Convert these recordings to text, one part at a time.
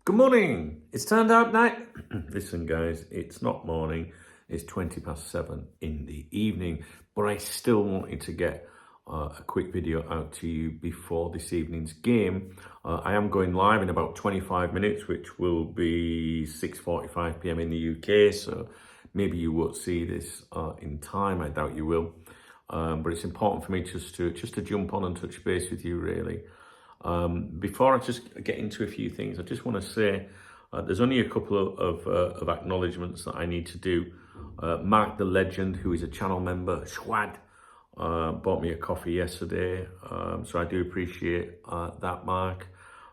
Good morning. It's turned out night. Listen, guys, it's not morning. It's 7:20 in the evening, but I still wanted to get a quick video out to you before this evening's game. I am going live in about 25 minutes, which will be 6:45 p.m. in the UK. So maybe you won't see this in time. I doubt you will. But it's important for me just to jump on and touch base with you, really. Before I just get into a few things, I just want to say there's only a couple of acknowledgements that I need to do. Mark the Legend, who is a channel member, Schwad, bought me a coffee yesterday, so I do appreciate that, Mark.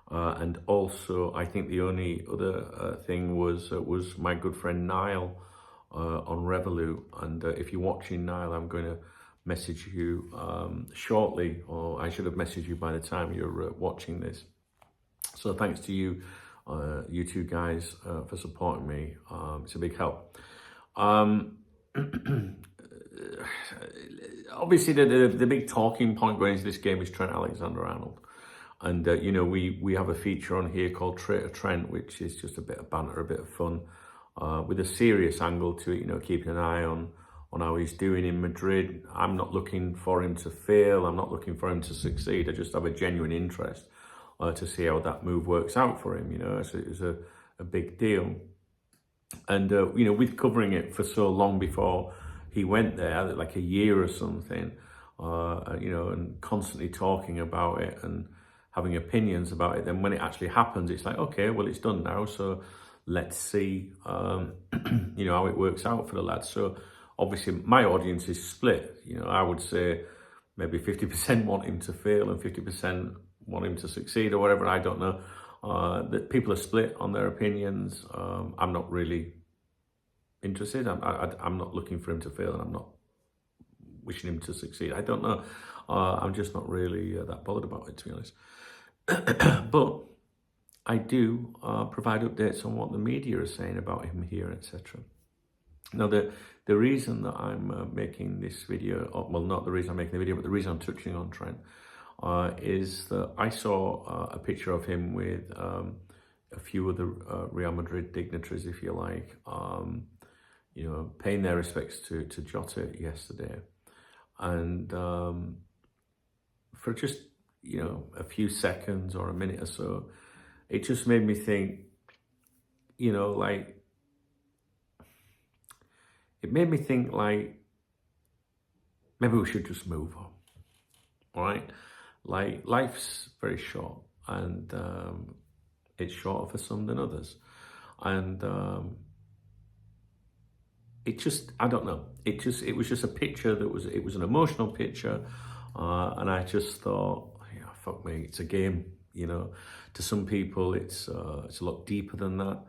And also, I think the only other thing was my good friend Niall on Revolut. And if you're watching, Niall, I'm going to message you shortly, or I should have messaged you by the time you're watching this. So thanks to you, you two guys, for supporting me. It's a big help. Obviously, the big talking point going into this game is Trent Alexander-Arnold. And, you know, we have a feature on here called Trent, which is just a bit of banter, a bit of fun, with a serious angle to it, you know, keeping an eye on how he's doing in Madrid. I'm not looking for him to fail. I'm not looking for him to succeed. I just have a genuine interest to see how that move works out for him. You know, it's a big deal. And, you know, with covering it for so long before he went there, like a year or something, you know, and constantly talking about it and having opinions about it, then when it actually happens, it's like, okay, well, it's done now. So let's see, you know, how it works out for the lads. So obviously my audience is split. You know, I would say maybe 50% want him to fail and 50% want him to succeed or whatever. I don't know. That people are split on their opinions. I'm not really interested. I'm not looking for him to fail, and I'm not wishing him to succeed. I don't know. I'm just not really that bothered about it, to be honest. But I do provide updates on what the media are saying about him here, etc. Now, the reason that I'm making this video, well, not the reason I'm making the video, but the reason I'm touching on Trent, is that I saw a picture of him with a few other Real Madrid dignitaries, if you like, you know, paying their respects to Jota yesterday. And for just, you know, a few seconds or a minute or so, it just made me think, you know, like, it made me think like, maybe we should just move on, all right? Like, life's very short, and it's shorter for some than others. And it just, I don't know, it was just a picture it was an emotional picture, and I just thought, yeah, fuck me, it's a game, you know. To some people, it's a lot deeper than that.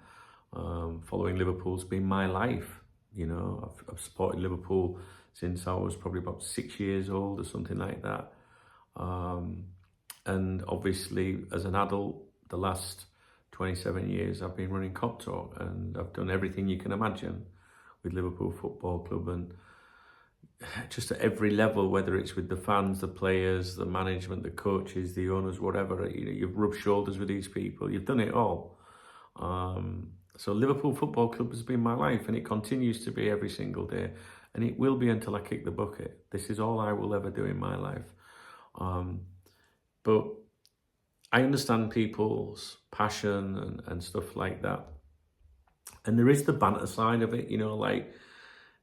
Following Liverpool's been my life. You know, I've supported Liverpool since I was probably about 6 years old or something like that. And obviously, as an adult, the last 27 years, I've been running Cop Talk, and I've done everything you can imagine with Liverpool Football Club, and just at every level, whether it's with the fans, the players, the management, the coaches, the owners, whatever, you know, you've rubbed shoulders with these people. You've done it all. So Liverpool Football Club has been my life, and it continues to be every single day, and it will be until I kick the bucket. This is all I will ever do in my life. But I understand people's passion and stuff like that. And there is the banter side of it, you know, like,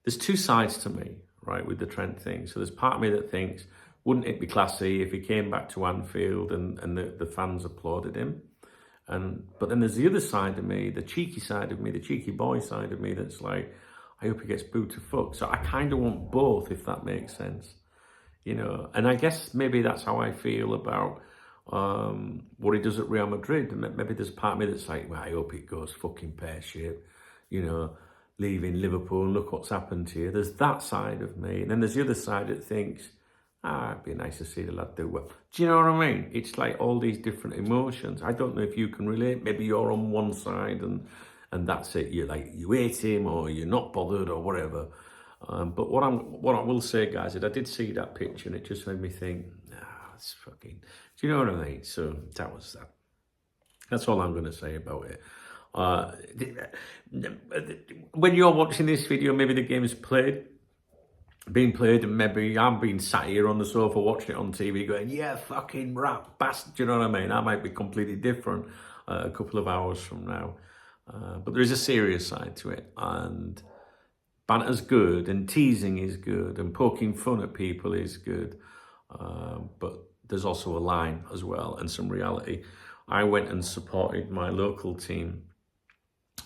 there's two sides to me, right, with the Trent thing. So there's part of me that thinks, wouldn't it be classy if he came back to Anfield and the fans applauded him? But then there's the other side of me, the cheeky side of me, the cheeky boy side of me, that's like, I hope he gets booed to fuck. So I kind of want both, if that makes sense, you know. And I guess maybe that's how I feel about what he does at Real Madrid. And maybe there's part of me that's like, well, I hope it goes fucking pear-shaped, you know, leaving Liverpool and look what's happened to you. There's that side of me. And then there's the other side that thinks, it'd be nice to see the lad do well. Do you know what I mean? It's like all these different emotions. I don't know if you can relate. Maybe you're on one side and that's it. You're like, you hate him, or you're not bothered, or whatever. But what I will say, guys, is I did see that picture, and it just made me think, it's fucking, do you know what I mean? So that was that. That's all I'm going to say about it. When you're watching this video, maybe the game's being played, and maybe I'm being sat here on the sofa watching it on TV going, yeah, fucking rat bastard, you know what I mean? I might be completely different a couple of hours from now. But there is a serious side to it, and banter's good, and teasing is good, and poking fun at people is good. But there's also a line as well, and some reality. I went and supported my local team,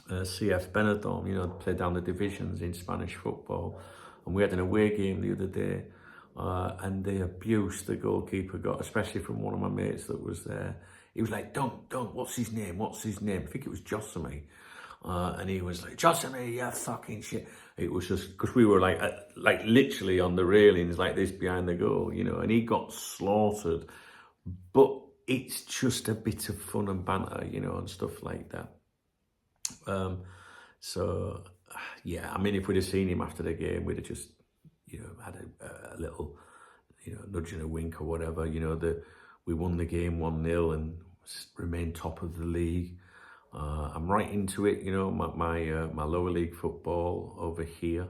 CF Benidorm, you know, play down the divisions in Spanish football. And we had an away game the other day, and the abuse the goalkeeper got, especially from one of my mates that was there. He was like, don't, what's his name? I think it was Josamy. And he was like, Josamy, yeah, fucking shit. It was just, because we were like literally on the railings like this behind the goal, you know, and he got slaughtered. But it's just a bit of fun and banter, you know, and stuff like that. So, yeah, I mean, if we'd have seen him after the game, we'd have just, you know, had a little, you know, nudge and a wink or whatever. You know, we won the game 1-0 and remained top of the league. I'm right into it, you know, my lower league football over here.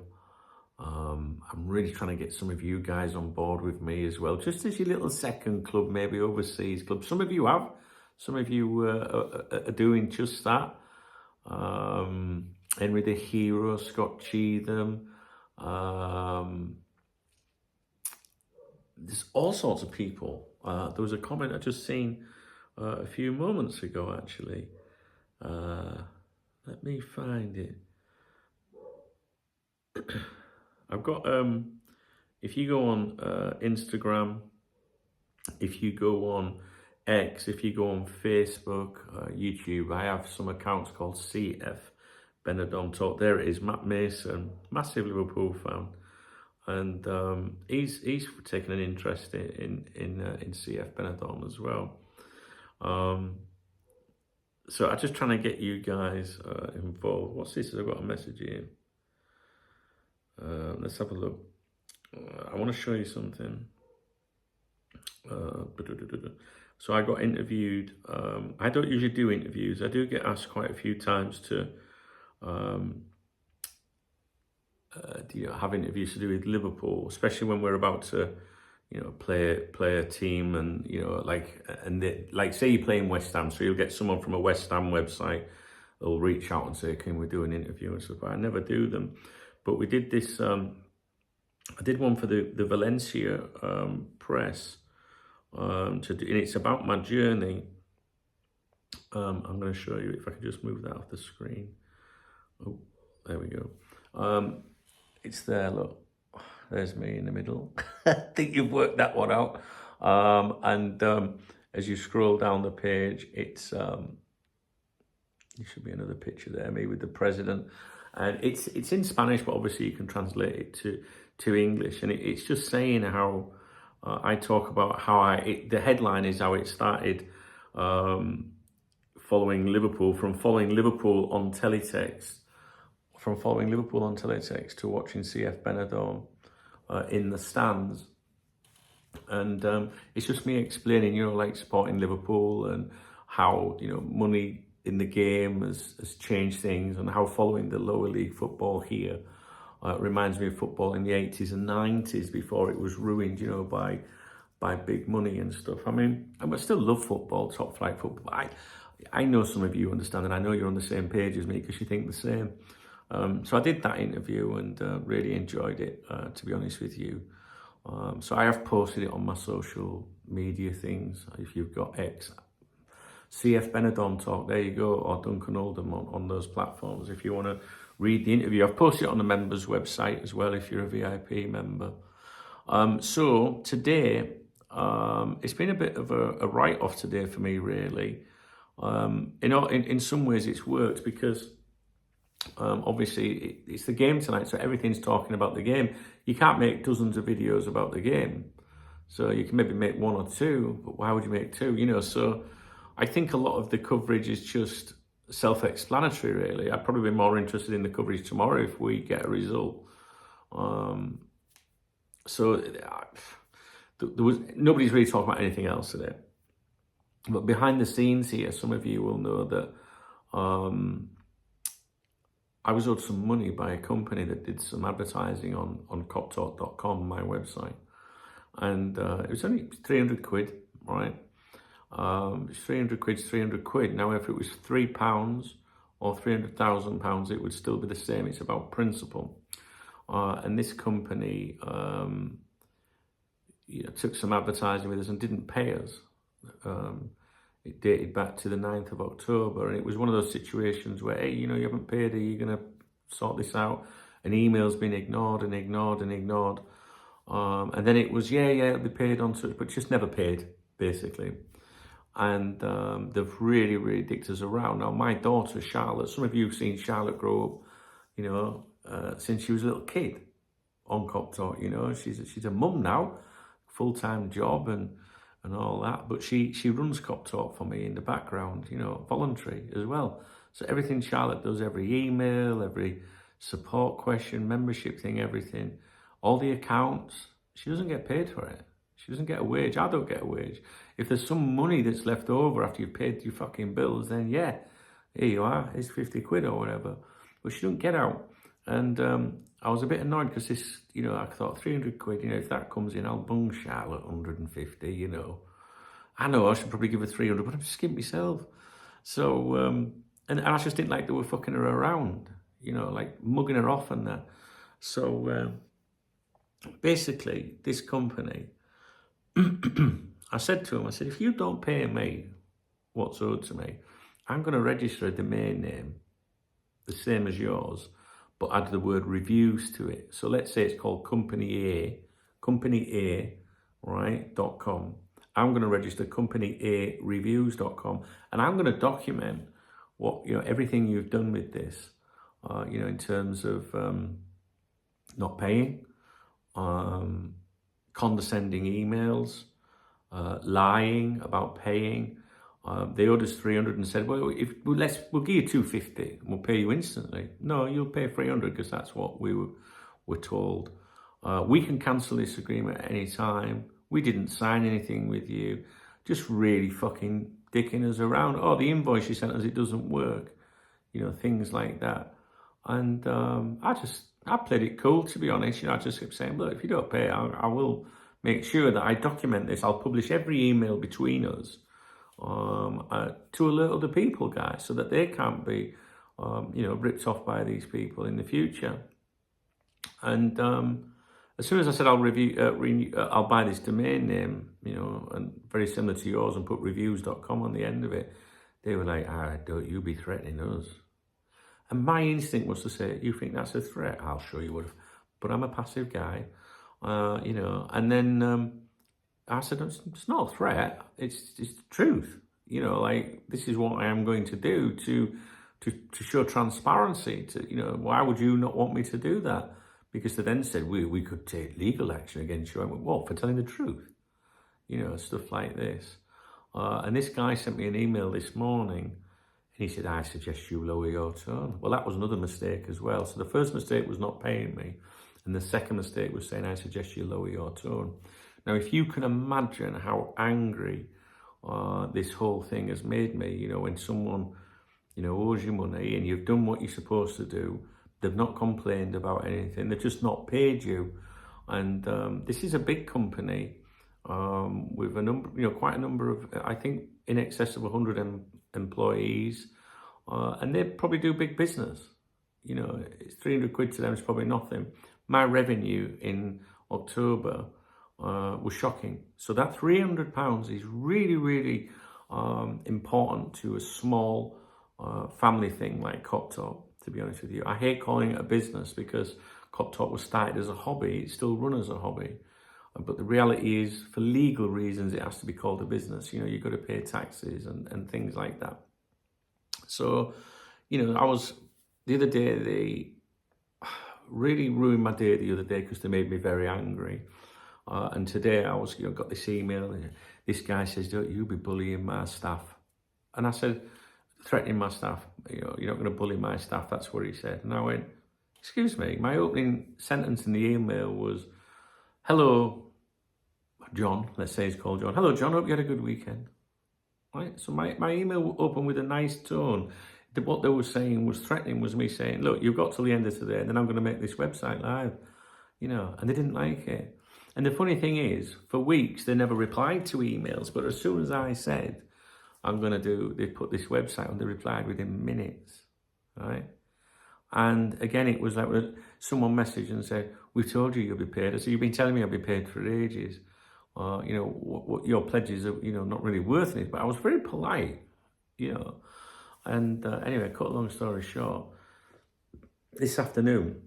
I'm really trying to get some of you guys on board with me as well, just as your little second club, maybe overseas club. Some of you have, some of you are doing just that. Henry the Hero, Scott Cheatham. There's all sorts of people. There was a comment I just seen a few moments ago, actually. Let me find it. I've got, if you go on Instagram, if you go on X, if you go on Facebook, YouTube, I have some accounts called CF Benidorm Talk. There it is, Matt Mason, massive Liverpool fan, and he's taken an interest in CF Benidorm as well. So I'm just trying to get you guys involved. What's this? I've got a message here. Let's have a look. I want to show you something. So I got interviewed. I don't usually do interviews. I do get asked quite a few times to you know, have interviews to do with Liverpool, especially when we're about to, you know, play a team, and you know, like say you're playing West Ham, so you'll get someone from a West Ham website that'll reach out and say, can we do an interview and stuff. But I never do them. But we did this. I did one for the Valencia press. And it's about my journey. I'm going to show you, if I can just move that off the screen. Oh, there we go. It's there, look. There's me in the middle. I think you've worked that one out. As you scroll down the page, it's there should be another picture there, me with the president. And it's in Spanish, but obviously you can translate it to English. And it's just saying how I talk about how the headline is how it started following Liverpool, from following Liverpool on teletext, to watching CF Benidorm in the stands. And it's just me explaining, you know, like supporting Liverpool and how, you know, money in the game has changed things, and how following the lower league football here reminds me of football in the 80s and 90s before it was ruined, you know, by big money and stuff. I mean, I still love football, top flight football. I know some of you understand, and I know you're on the same page as me because you think the same. So I did that interview and really enjoyed it, to be honest with you. So I have posted it on my social media things. If you've got X, CF Benidorm Talk, there you go, or Duncan Oldham on those platforms if you want to read the interview. I've posted it on the members website as well if you're a VIP member. So today, it's been a bit of a write-off today for me, really. You know, in some ways it's worked because obviously it's the game tonight, so everything's talking about the game. You can't make dozens of videos about the game. So you can maybe make one or two, but why would you make two? You know, so I think a lot of the coverage is just self-explanatory, really. I'd probably be more interested in the coverage tomorrow if we get a result. So there was nobody's really talking about anything else today. But behind the scenes here, some of you will know that I was owed some money by a company that did some advertising on coptalk.com, my website. And it was only 300 quid, right? It's 300 quid, 300 quid. Now, if it was £3 or £300,000, it would still be the same. It's about principle. And this company took some advertising with us and didn't pay us. It dated back to the 9th of October, and it was one of those situations where, hey, you haven't paid, are you going to sort this out? An email's been ignored and ignored and ignored. And then it was, yeah, it'll be paid on such, but just never paid, basically. And they've really, really dicked us around. Now, my daughter, Charlotte, some of you have seen Charlotte grow up, since she was a little kid on Cop Talk, she's a mum now, full-time job and all that, but she runs Cop Talk for me in the background, voluntary as well. So everything Charlotte does, every email, every support question, membership thing, everything, all the accounts, she doesn't get paid for it. She doesn't get a wage. I don't get a wage. If there's some money that's left over after you've paid your fucking bills, then yeah, here you are, it's 50 quid or whatever. But she don't get out. And I was a bit annoyed because this, I thought 300 quid, if that comes in, I'll bung Charlotte 150, I know I should probably give her 300, but I'm just skimped myself. So, and I just didn't like they were fucking her around, like mugging her off and that. So, basically, this company, I said to him, if you don't pay me what's owed to me, I'm going to register a domain name, the same as yours, but add the word reviews to it. So let's say it's called Company A, right, .com. I'm going to register Company A Reviews.com, and I'm going to document what, everything you've done with this, in terms of not paying, condescending emails, lying about paying. They owed us 300 and said, well, we'll give you 250 and we'll pay you instantly. No, you'll pay 300 because that's what we were told. We can cancel this agreement at any time. We didn't sign anything with you. Just really fucking dicking us around. Oh, the invoice you sent us, it doesn't work. Things like that. And I played it cool, to be honest. I just kept saying, look, if you don't pay, I will make sure that I document this. I'll publish every email between us to alert other people, guys, so that they can't be, ripped off by these people in the future. And as soon as I said I'll buy this domain name, and very similar to yours, and put reviews.com on the end of it, they were like, don't you be threatening us. And my instinct was to say, you think that's a threat? I'll show you what. But I'm a passive guy, And then I said, it's not a threat. It's the truth. This is what I am going to do to show transparency. Why would you not want me to do that? Because they then said we could take legal action against you. I went, what, for telling the truth? Stuff like this. And this guy sent me an email this morning. And he said, I suggest you lower your tone. Well, that was another mistake as well. So the first mistake was not paying me. And the second mistake was saying, I suggest you lower your tone. Now, if you can imagine how angry this whole thing has made me, when someone, owes you money and you've done what you're supposed to do, they've not complained about anything, they've just not paid you. And this is a big company with a number, quite a number of, I think, in excess of 100 employees, and they probably do big business. It's 300 quid to them is probably nothing. My revenue in October was shocking. So that £300 is really, really important to a small family thing like Cop Talk, to be honest with you. I hate calling it a business because Cop Talk was started as a hobby. It's still run as a hobby. But the reality is, for legal reasons, it has to be called a business. You've got to pay taxes and things like that. So, the other day, they really ruined my day the other day because they made me very angry. And today I was, got this email, and this guy says, don't you be bullying my staff. And I said, threatening my staff, you're not going to bully my staff, that's what he said. And I went, excuse me, my opening sentence in the email was, hello, John, let's say he's called John. Hello, John, hope you had a good weekend. right? So my email opened with a nice tone. What they were saying was threatening, was me saying, look, you've got till the end of today, and then I'm going to make this website live, and they didn't like it. And the funny thing is, for weeks, they never replied to emails, but as soon as I said, they put this website on, they replied within minutes, right? And again, it was like someone messaged and said, we told you you'll be paid. I said, you've been telling me I'll be paid for ages. What your pledges are, not really worth anything. But I was very polite, And anyway, cut a long story short, this afternoon,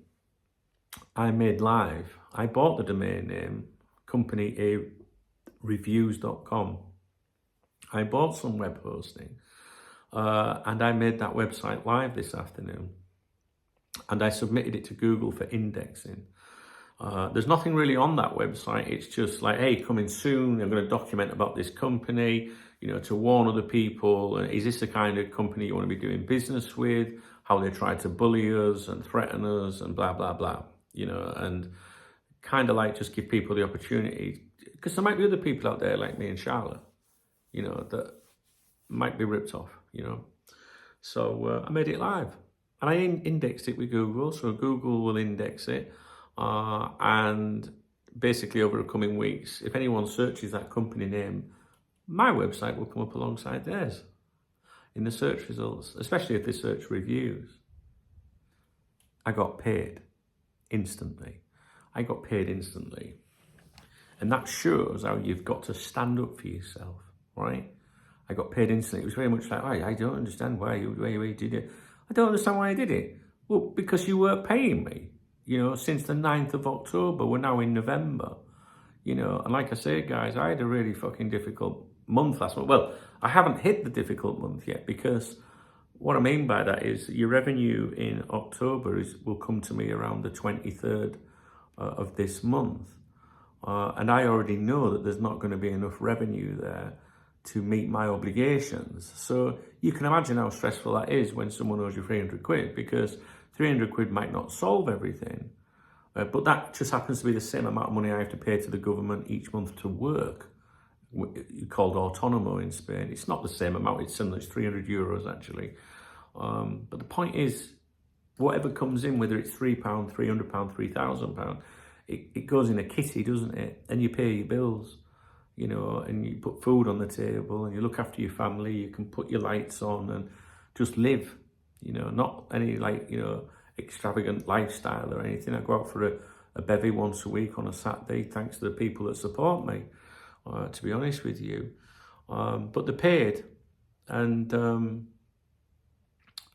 I made live. I bought the domain name, companyreviews.com. I bought some web hosting, and I made that website live this afternoon. And I submitted it to Google for indexing. There's nothing really on that website. It's just like, hey, coming soon. I'm going to document about this company, to warn other people. Is this the kind of company you want to be doing business with? How they try to bully us and threaten us and blah, blah, blah, and kind of like just give people the opportunity. Because there might be other people out there like me and Charlotte, that might be ripped off, So I made it live. And I indexed it with Google, so Google will index it. And basically over the coming weeks, if anyone searches that company name, my website will come up alongside theirs in the search results, especially if they search reviews. I got paid instantly. And that shows how you've got to stand up for yourself, right? I got paid instantly. It was very much like, I don't understand why you did it. I don't understand why I did it. Well, because you weren't paying me, since the 9th of October. We're now in November, And like I say, guys, I had a really fucking difficult month last month. Well, I haven't hit the difficult month yet, because what I mean by that is your revenue in October will come to me around the 23rd of this month. And I already know that there's not going to be enough revenue there to meet my obligations. So you can imagine how stressful that is when someone owes you 300 quid, because 300 quid might not solve everything, but that just happens to be the same amount of money I have to pay to the government each month to work, called autonomo in Spain. It's not the same amount, it's similar, it's 300 euros actually. But the point is, whatever comes in, whether it's £3, £300, £3,000, it goes in a kitty, doesn't it? And you pay your bills. And you put food on the table and you look after your family, you can put your lights on and just live, not any extravagant lifestyle or anything. I go out for a bevy once a week on a Saturday, thanks to the people that support me, to be honest with you. But they're paid. And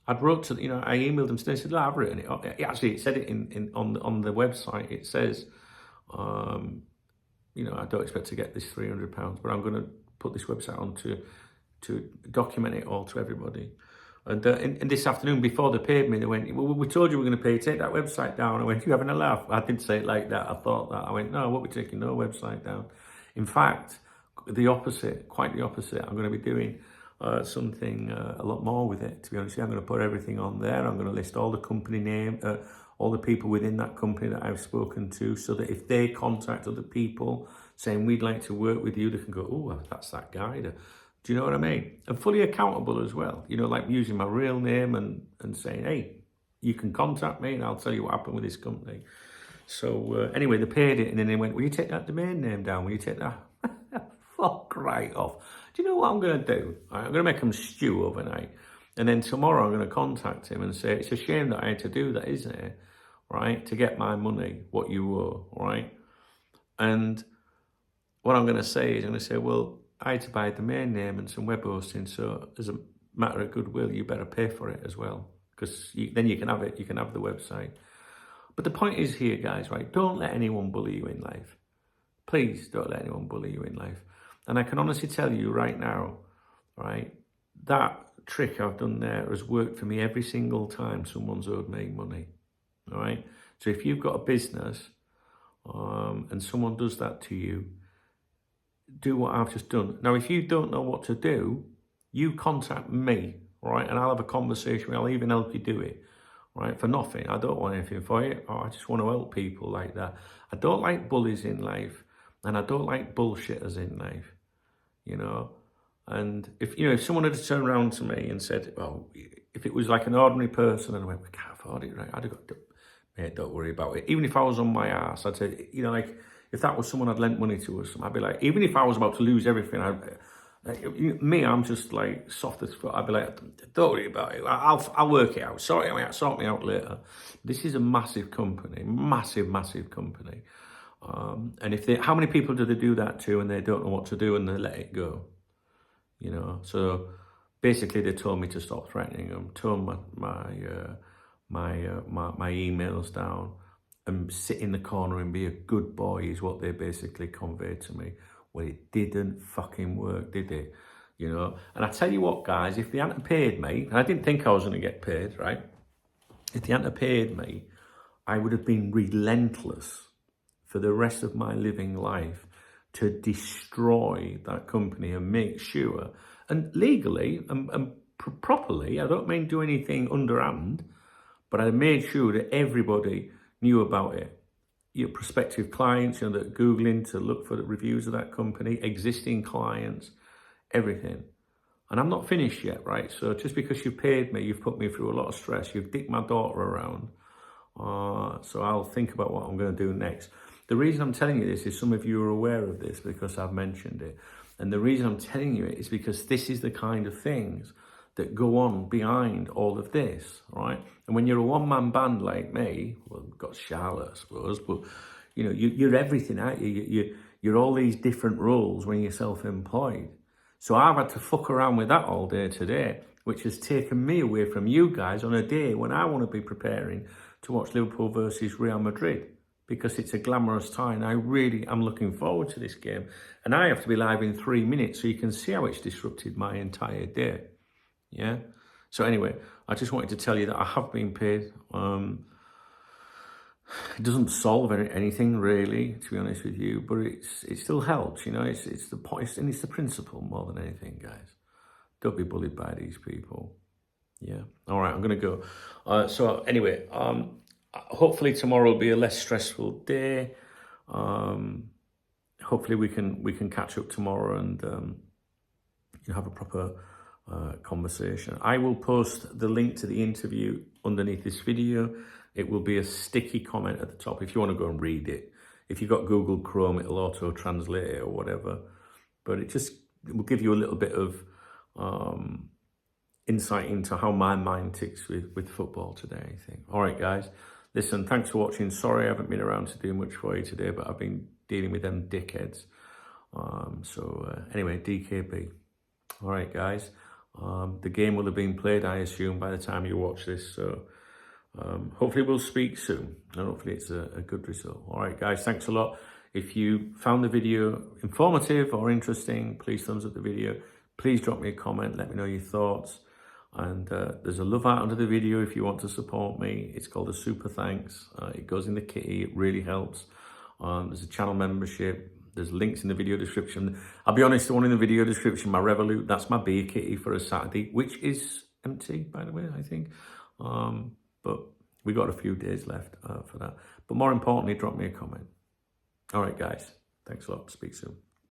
I wrote to, I emailed them today, I said, I've written it. Actually, it said it on the website, it says, I don't expect to get this £300, but I'm going to put this website on to document it all to everybody. And this afternoon, before they paid me, they went, well, we told you we're going to pay you, take that website down. I went, you having a laugh? I didn't say it like that, I thought that. I went, no, we'll be taking no website down. In fact, quite the opposite. I'm going to be doing something a lot more with it, to be honest with you. I'm going to put everything on there. I'm going to list all the company name, all the people within that company that I've spoken to, so that if they contact other people saying, we'd like to work with you, they can go, oh, that's that guy. Do you know what I mean? And fully accountable as well, like using my real name and saying, hey, you can contact me and I'll tell you what happened with this company. So anyway, they paid it, and then they went, will you take that domain name down? Will you take that? Fuck right off. Do you know what I'm going to do? I'm going to make them stew overnight. And then tomorrow I'm going to contact him and say, it's a shame that I had to do that, isn't it? Right? To get my money, what you owe, right? And what I'm going to say is, I'm going to say, well, I had to buy a domain name and some web hosting, so as a matter of goodwill, you better pay for it as well, because then you can have it, you can have the website. But the point is here, guys, right? Don't let anyone bully you in life. Please don't let anyone bully you in life. And I can honestly tell you right now, right, that trick I've done there has worked for me every single time someone's owed me money, all right? So if you've got a business and someone does that to you, do what I've just done. Now, if you don't know what to do, you contact me, right? And I'll have a conversation. I'll even help you do it, right? For nothing. I don't want anything for you. I just want to help people like that. I don't like bullies in life, and I don't like bullshitters in life, And if someone had turned around to me and said, well, if it was like an ordinary person and I went, we can't afford it, right? I'd have got, mate, don't worry about it. Even if I was on my ass, I'd say, like, if that was someone I'd lent money to or something, I'd be like, even if I was about to lose everything, I'm just like soft as fuck. I'd be like, don't worry about it. I'll work it out. Sort me out later. This is a massive company, massive company. And how many people do they do that to and they don't know what to do and they let it go? So basically they told me to stop threatening them, tone my emails down and sit in the corner and be a good boy is what they basically conveyed to me. Well, it didn't fucking work, did it? And I tell you what, guys, if they hadn't paid me, and I didn't think I was going to get paid, right? If they hadn't paid me, I would have been relentless for the rest of my living life to destroy that company and make sure, and legally and properly, I don't mean do anything underhand, but I made sure that everybody knew about it. Your prospective clients, that are Googling to look for the reviews of that company, existing clients, everything. And I'm not finished yet, right? So just because you've paid me, you've put me through a lot of stress, you've dicked my daughter around. So I'll think about what I'm going to do next. The reason I'm telling you this is some of you are aware of this because I've mentioned it. And the reason I'm telling you it is because this is the kind of things that go on behind all of this, right? And when you're a one-man band like me, well, we've got Charlotte, I suppose, but you're everything, aren't you? You're all these different roles when you're self-employed. So I've had to fuck around with that all day today, which has taken me away from you guys on a day when I want to be preparing to watch Liverpool versus Real Madrid, because it's a glamorous time. I really am looking forward to this game. And I have to be live in 3 minutes, so you can see how it's disrupted my entire day. Yeah. So anyway, I just wanted to tell you that I have been paid. It doesn't solve anything really, to be honest with you, but it still helps. It's the point and it's the principle more than anything, guys. Don't be bullied by these people. Yeah. All right, I'm gonna go. So anyway, hopefully tomorrow will be a less stressful day. Hopefully we can catch up tomorrow and have a proper conversation. I will post the link to the interview underneath this video. It will be a sticky comment at the top if you want to go and read it. If you've got Google Chrome, it'll auto-translate it or whatever. But it will give you a little bit of insight into how my mind ticks with football today, I think. All right, guys. Listen, thanks for watching. Sorry I haven't been around to do much for you today, but I've been dealing with them dickheads. Anyway, DKB. All right, guys. The game will have been played, I assume, by the time you watch this. So hopefully we'll speak soon. And hopefully it's a good result. All right, guys. Thanks a lot. If you found the video informative or interesting, please thumbs up the video. Please drop me a comment. Let me know your thoughts. And there's a love heart under the video if you want to support me. It's called a super thanks. It goes in the kitty. It really helps. There's a channel membership. There's links in the video description. I'll be honest, the one in the video description, my Revolut, that's my beer kitty for a Saturday, which is empty, by the way, I think. But we got a few days left for that. But more importantly, drop me a comment. All right, guys. Thanks a lot. Speak soon.